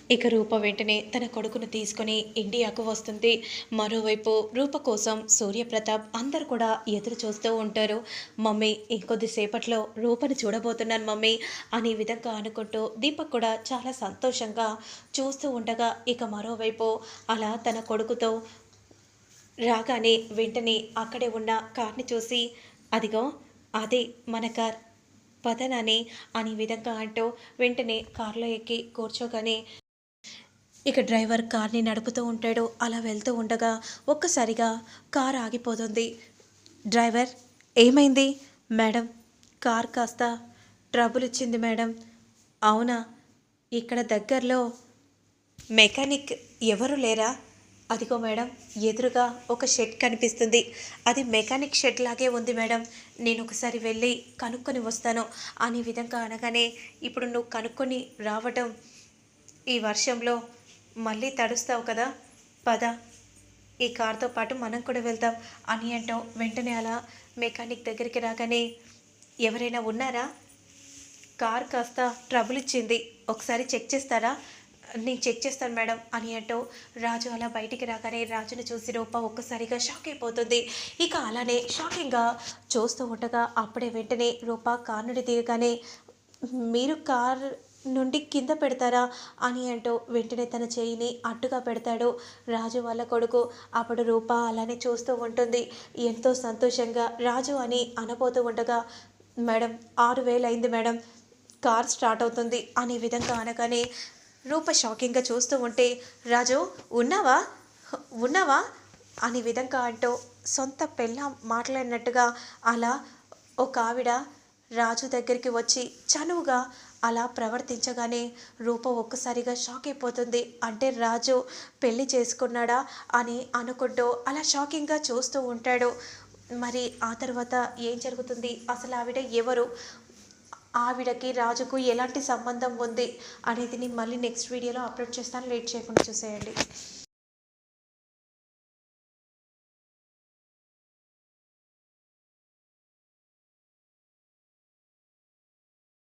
ఇక రూప వెంటనే తన కొడుకును తీసుకొని ఇండియాకు వస్తుంది. మరోవైపు రూప కోసం సూర్యప్రతాప్ అందరు కూడా ఎదురు చూస్తూ ఉంటారు. మమ్మీ ఇంకొద్దిసేపట్లో రూపని చూడబోతున్నాను మమ్మీ అనే విధంగా అనుకుంటూ దీపక్ కూడా చాలా సంతోషంగా చూస్తూ ఉండగా ఇక మరోవైపు అలా తన కొడుకుతో రాగానే వెంటనే అక్కడే ఉన్న కార్ని చూసి అదిగో అదే మన కార్ పదనాని అనే విధంగా అంటూ వెంటనే కారులో ఎక్కి కూర్చోగానే ఇక డ్రైవర్ కార్ని నడుపుతూ ఉంటాడు. అలా వెళ్తూ ఉండగా ఒక్కసారిగా కార్ ఆగిపోతుంది. డ్రైవర్ ఏమైంది మేడం? కార్ కాస్త ట్రబుల్ ఇచ్చింది మేడం. అవునా? ఇక్కడ దగ్గరలో మెకానిక్ ఎవరు లేరా? అదిగో మేడం ఎదురుగా ఒక షెడ్ కనిపిస్తుంది. అది మెకానిక్ షెడ్ లాగే ఉంది మేడం. నేను ఒకసారి వెళ్ళి కనుక్కొని వస్తాను అనే విధంగా అనగానే ఇప్పుడు నువ్వు కనుక్కొని రావటం ఈ వర్షంలో మళ్ళీ తడుస్తావు కదా, పద ఈ కార్తో పాటు మనం కూడా వెళ్దాం అని అంటాం. వెంటనే అలా మెకానిక్ దగ్గరికి రాగానే ఎవరైనా ఉన్నారా? కార్ కాస్త ట్రబుల్ ఇచ్చింది, ఒకసారి చెక్ చేస్తారా? నేను చెక్ చేస్తాను మేడం అని అంటూ రాజు అలా బయటికి రాగానే రాజును చూసి రూప ఒక్కసారిగా షాక్ అయిపోతుంది. ఇక అలానే షాకింగ్గా చూస్తూ ఉండగా అప్పుడే వెంటనే రూప కార్ నుండి దిగగానే మీరు కార్ నుండి కింద పెడతారా అని అంటూ వెంటనే తన చేయిని అడ్డుగా పెడతాడు రాజు వాళ్ళ కొడుకు. అప్పుడు రూప అలానే చూస్తూ ఉంటుంది. ఎంతో సంతోషంగా రాజు అని అనబోతూ ఉండగా మేడం 6,000 అయింది మేడం, కార్ స్టార్ట్ అవుతుంది అనే విధంగా అనగానే రూప షాకింగ్గా చూస్తూ ఉంటే రాజు ఉన్నావా ఉన్నావా అనే విధంగా అంటూ సొంత పెళ్ళ మాట్లాడినట్టుగా అలా ఒక ఆవిడ రాజు దగ్గరికి వచ్చి చనువుగా అలా ప్రవర్తించగానే రూప ఒక్కసారిగా షాక్ అయిపోతుంది. అంటే రాజు పెళ్లి చేసుకున్నాడా అని అనుకుంటూ అలా షాకింగ్గా చూస్తూ ఉంటాడు. మరి ఆ తర్వాత ఏం జరుగుతుంది, అసలు ఆవిడ ఎవరు, ఆవిడకి రాజుకు ఎలాంటి సంబంధం ఉంది అనేది నేను మళ్ళీ నెక్స్ట్ వీడియోలో అప్లోడ్ చేస్తాను. లేట్ చేయకుండా చూసేయండి.